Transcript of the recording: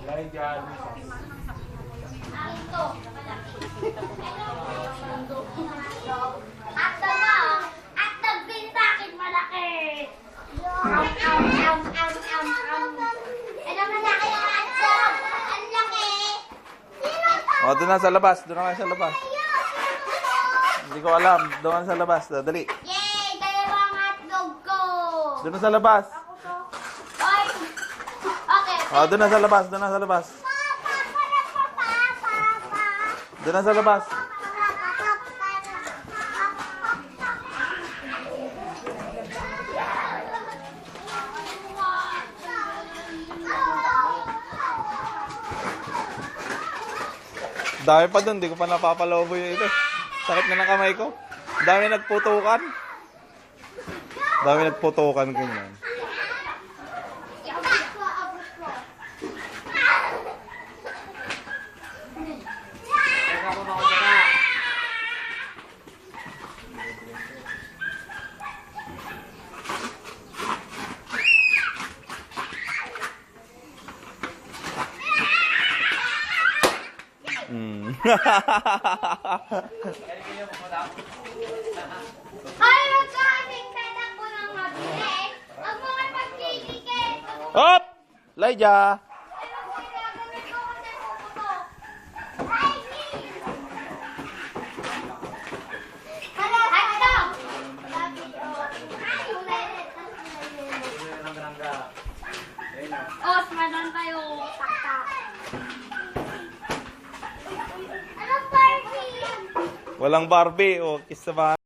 Elijah. At the bin sa akin malaki. Ano malaki ang atog? Ang laki. O, doon na sa labas. Doon na sa labas. Hindi ko alam. Doon na sa labas. Dali. Yay! Dalawang hotdog ko. Doon na sa labas. Oy. Okay. O, doon na sa labas. Doon na sa labas. Doon na sa labas. Dami pa doon, di ko pa napapalobo yung ito. Sakit na ng kamay ko. Dami nagputukan. Dami nagputukan ganyan. Ay, magkaming tanak ko ng mabili. Huwag mo kayo pagkilikit. Hop! Elijah! Ay, wag mo gagawin ko kasi puputo. Ay, hotdog! Oh, smadan tayo. Taktak. Ano party? Walang Barbie. O, kiss sa bahay.